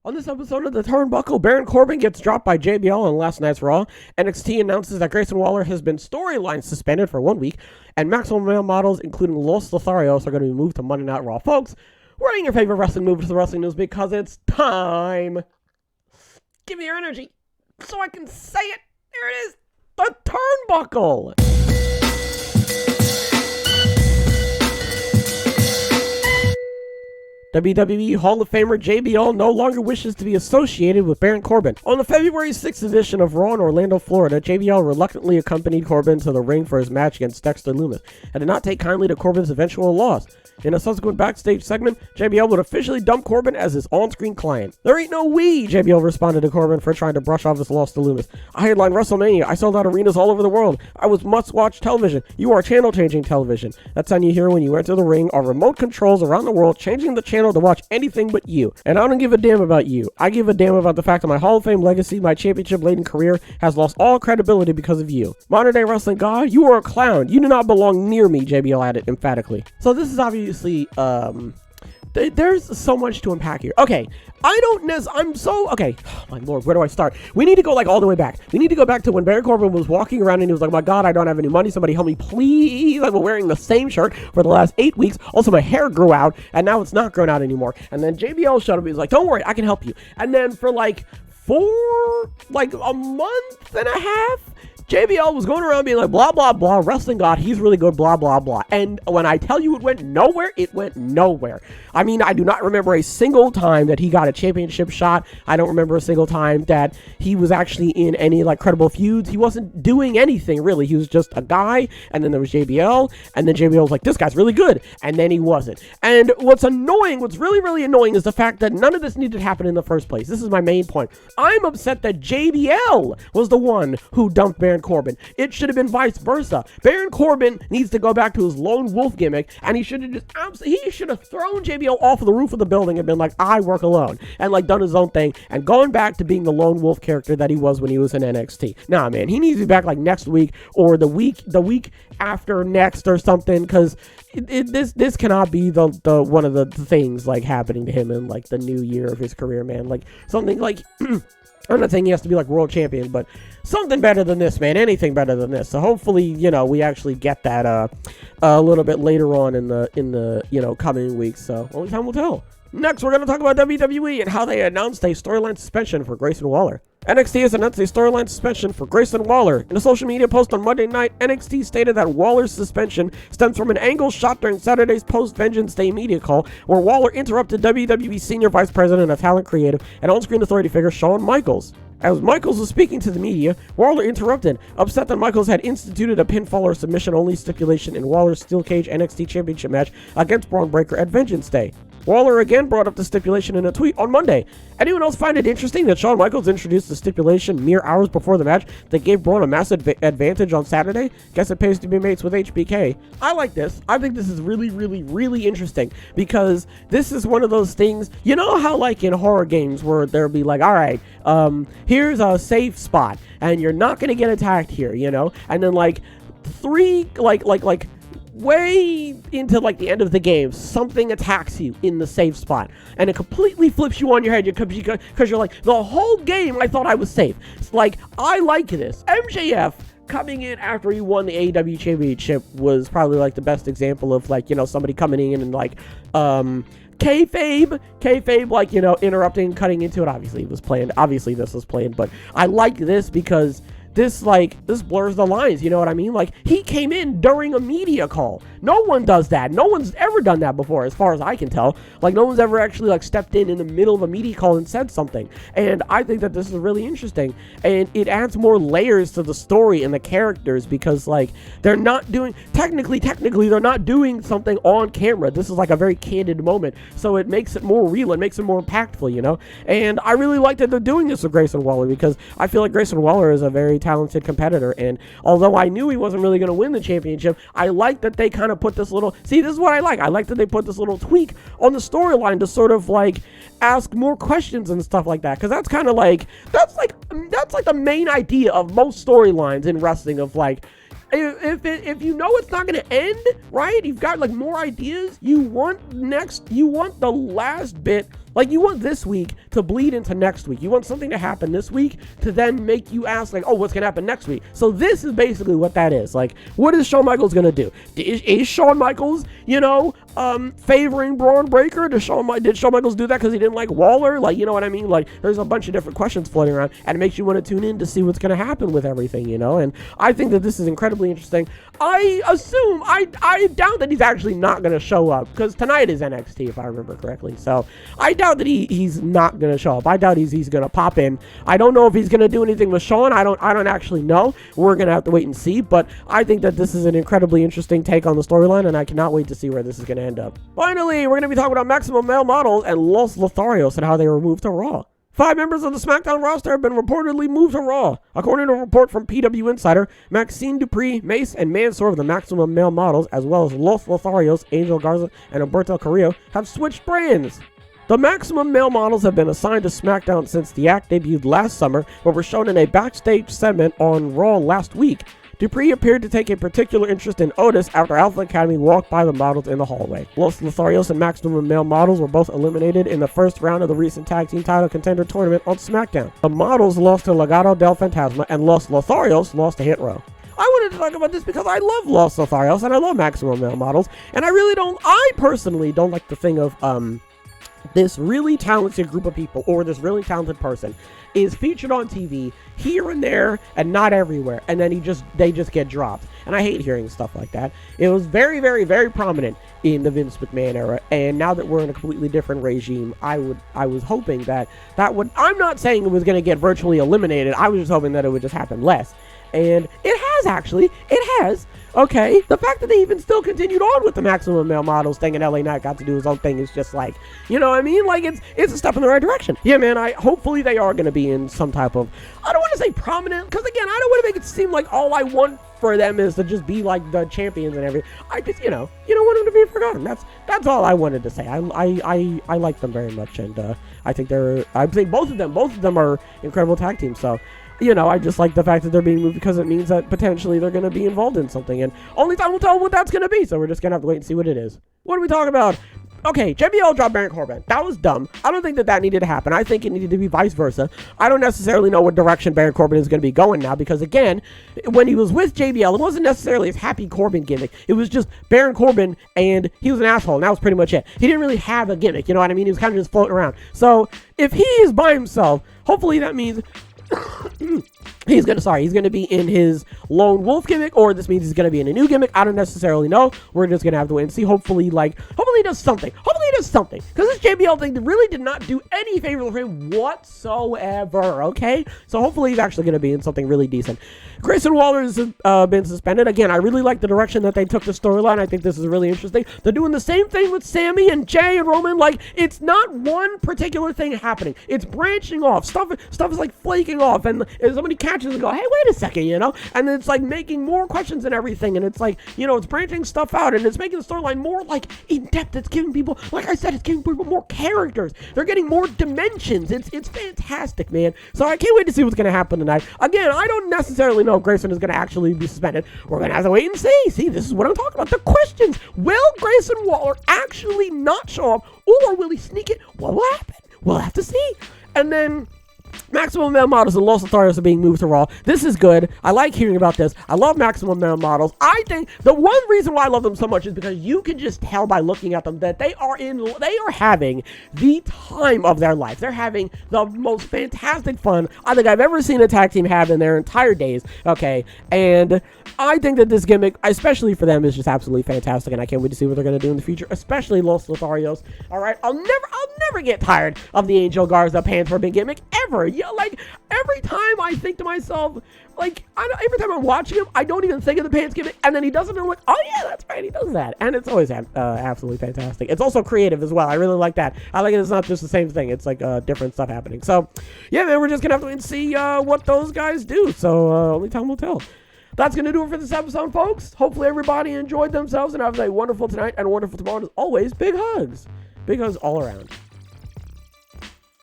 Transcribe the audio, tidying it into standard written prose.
On this episode of the Turnbuckle, Baron Corbin gets dropped by JBL on last night's Raw. NXT announces that Grayson Waller has been storyline suspended for 1 week, and Maximum Male models, including Los Lotharios, are going to be moved to Monday Night Raw. Folks, we're adding your favorite wrestling move to the wrestling news because it's time. Give me your energy so I can say it. There it is, the Turnbuckle. WWE Hall of Famer JBL no longer wishes to be associated with Baron Corbin. On the February 6th edition of Raw in Orlando, Florida, JBL reluctantly accompanied Corbin to the ring for his match against Dexter Lumis and did not take kindly to Corbin's eventual loss. In a subsequent backstage segment, JBL would officially dump Corbin as his on-screen client. "There ain't no we," JBL responded to Corbin for trying to brush off his loss to Lumis. "I headlined WrestleMania. I sold out arenas all over the world. I was must-watch television. You are channel-changing television. That sound you hear when you enter the ring are remote controls around the world changing the channel to watch anything but you. And I don't give a damn about you. I give a damn about the fact that my Hall of Fame legacy, my championship-laden career, has lost all credibility because of you. Modern-day wrestling god, you are a clown. You do not belong near me," JBL added emphatically. So this is obviously, there's so much to unpack here. Okay, okay, oh my lord, where do I start? We need to go all the way back. We need to go back to when Baron Corbin was walking around and he was like, "Oh my god, I don't have any money. Somebody help me, please. I've been wearing the same shirt for the last 8 weeks. Also, my hair grew out, and now it's not growing out anymore." And then JBL showed up. He was like, "Don't worry, I can help you." And then for a month and a half, JBL was going around being like, blah, blah, blah, wrestling god, he's really good, blah, blah, blah. And when I tell you it went nowhere, it went nowhere. I mean, I do not remember a single time that he got a championship shot. I don't remember a single time that he was actually in any, credible feuds. He wasn't doing anything, really. He was just a guy, and then there was JBL, and then JBL was like, "This guy's really good," and then he wasn't. And what's really, really annoying is the fact that none of this needed to happen in the first place. This is my main point. I'm upset that JBL was the one who dumped Baron Corbin. It should have been vice versa. Baron Corbin needs to go back to his lone wolf gimmick, and he should have thrown JBL off of the roof of the building and been like, "I work alone," and done his own thing and gone back to being the lone wolf character that he was when he was in NXT. Nah, man, he needs to be back next week or the week after next or something, because this cannot be the one of the things happening to him in the new year of his career, man. Something I'm not saying he has to be world champion, but something better than this, man. Anything better than this. So hopefully, we actually get that a little bit later on in the coming weeks. So only time will tell. Next, we're going to talk about WWE and how they announced a storyline suspension for Grayson Waller. NXT has announced a storyline suspension for Grayson Waller. In a social media post on Monday night, NXT stated that Waller's suspension stems from an angle shot during Saturday's post-Vengeance Day media call, where Waller interrupted WWE Senior Vice President of Talent Creative and on-screen authority figure Shawn Michaels. As Michaels was speaking to the media, Waller interrupted, upset that Michaels had instituted a pinfall or submission-only stipulation in Waller's Steel Cage NXT Championship match against Braun Breaker at Vengeance Day. Waller again brought up the stipulation in a tweet on Monday. Anyone else find it interesting that Shawn Michaels introduced the stipulation mere hours before the match that gave Braun a massive advantage on Saturday? Guess it pays to be mates with HBK. I like this. I think this is really, really, really interesting, because this is one of those things, you know how in horror games where there'll be all right, here's a safe spot and you're not going to get attacked here, and then way into the end of the game, something attacks you in the safe spot and it completely flips you on your head because you're the whole game I thought I was safe. It's I like this. MJF coming in after he won the AEW championship was probably the best example of somebody coming in and kayfabe, interrupting, cutting into it. Obviously it was planned. Obviously this was planned, but I like this because this blurs the lines, you know what I mean? He came in during a media call. No one does that. No one's ever done that before, as far as I can tell. No one's ever actually stepped in the middle of a media call and said something. And I think that this is really interesting. And it adds more layers to the story and the characters, because they're not doing, technically, they're not doing something on camera. This is a very candid moment. So it makes it more real. It makes it more impactful, And I really like that they're doing this with Grayson Waller, because I feel like Grayson Waller is a very talented competitor, and although I knew he wasn't really going to win the championship, I like that they kind of put this little, this is what I like that they put this little tweak on the storyline to sort of ask more questions and stuff like that, because that's kind of that's the main idea of most storylines in wrestling, of if you know it's not going to end right, you've got more ideas, you want the last bit Like, you want this week to bleed into next week. You want something to happen this week to then make you ask, like, oh, what's going to happen next week? So this is basically what that is. Like, what is Shawn Michaels going to do? Is Shawn Michaels, favoring Braun Breaker? Did Shawn Michaels do that because he didn't like Waller? Like, you know what I mean? Like, there's a bunch of different questions floating around, and it makes you want to tune in to see what's going to happen with everything, And I think that this is incredibly interesting. I assume, I doubt that he's actually not going to show up, because tonight is NXT, if I remember correctly. So I doubt that he's not going to show up. I doubt he's going to pop in. I don't know if he's going to do anything with Shawn. I don't actually know. We're going to have to wait and see, but I think that this is an incredibly interesting take on the storyline, and I cannot wait to see where this is going to end up. Finally, we're going to be talking about Maximum Male Models and Los Lotharios and how they were moved to Raw. 5 members of the SmackDown roster have been reportedly moved to Raw. According to a report from PW Insider, Maxine Dupree, Mace, and Mansoor of the Maximum Male Models, as well as Los Lotharios, Angel Garza, and Humberto Carrillo, have switched brands. The Maximum Male Models have been assigned to SmackDown since the act debuted last summer, but were shown in a backstage segment on Raw last week. Dupree appeared to take a particular interest in Otis after Alpha Academy walked by the models in the hallway. Los Lotharios and Maximum Male Models were both eliminated in the first round of the recent Tag Team Title Contender Tournament on SmackDown. The models lost to Legado del Fantasma, and Los Lotharios lost to Hit Row. I wanted to talk about this because I love Los Lotharios and I love Maximum Male Models, and I personally don't like the thing of, this really talented group of people, or this really talented person, is featured on TV here and there and not everywhere, and then they just get dropped. And I hate hearing stuff like that. It was very, very, very prominent in the Vince McMahon era, and now that we're in a completely different regime, I was hoping that would, I'm not saying it was going to get virtually eliminated, I was just hoping that it would just happen less. And it has. Okay, the fact that they even still continued on with the Maximum Male Models thing and LA Knight got to do his own thing is just like, you know what I mean? Like, it's a step in the right direction. Yeah, man, hopefully they are going to be in some type of, I don't want to say prominent, because again, I don't want to make it seem like all I want for them is to just be like the champions and everything. I just, you don't want them to be forgotten. That's all I wanted to say. I like them very much, and I think both of them are incredible tag teams, so I just like the fact that they're being moved because it means that potentially they're going to be involved in something, and only time will tell what that's going to be, so we're just going to have to wait and see what it is. What are we talking about? Okay, JBL dropped Baron Corbin. That was dumb. I don't think that needed to happen. I think it needed to be vice versa. I don't necessarily know what direction Baron Corbin is going to be going now, because again, when he was with JBL, it wasn't necessarily his happy Corbin gimmick. It was just Baron Corbin, and he was an asshole, and that was pretty much it. He didn't really have a gimmick, you know what I mean? He was kind of just floating around. So, if he is by himself, hopefully that means he's gonna be in his lone wolf gimmick, or this means he's gonna be in a new gimmick. I don't necessarily know. We're just gonna have to wait and see. Hopefully he does something. Because this JBL thing really did not do any favor for him whatsoever. Okay, so hopefully he's actually gonna be in something really decent. Grayson Waller has been suspended. Again, I really like the direction that they took the storyline. I think this is really interesting. They're doing the same thing with Sammy and Jay and Roman. Like, it's not one particular thing happening. It's branching off. Stuff is like flaking off, and somebody catches and go, hey, wait a second, and it's like making more questions and everything, and it's like, it's branching stuff out, and it's making the storyline more like in depth. It's giving people, like I said, it's giving people more characters. They're getting more dimensions. It's fantastic, man. So I can't wait to see what's going to happen tonight. Again, I don't necessarily know if Grayson is going to actually be suspended. We're going to have to wait and see. See, this is what I'm talking about. The questions. Will Grayson Waller actually not show up, or will he sneak it? What will happen? We'll have to see. And then Maximum Male Models and Los Lotharios are being moved to Raw. This is good. I like hearing about this. I love Maximum Male Models. I think the one reason why I love them so much is because you can just tell by looking at them that they are having the time of their life. They're having the most fantastic fun I think I've ever seen a tag team have in their entire days. Okay, and I think that this gimmick, especially for them, is just absolutely fantastic, and I can't wait to see what they're going to do in the future, especially Los Lotharios. All right, I'll never get tired of the Angel Garza pants for a big gimmick ever. Yeah, like every time I think to myself, like every time I'm watching him, I don't even think of the pants gimmick, and then he does it, and I'm like, oh yeah, that's right, he does that, and it's always absolutely fantastic. It's also creative as well. I really like that. I like it. It's not just the same thing. It's like different stuff happening. So yeah, man, we're just gonna have to wait and see what those guys do. So only time will tell. That's going to do it for this episode, folks. Hopefully everybody enjoyed themselves and have a wonderful tonight and a wonderful tomorrow. And as always, big hugs. Big hugs all around.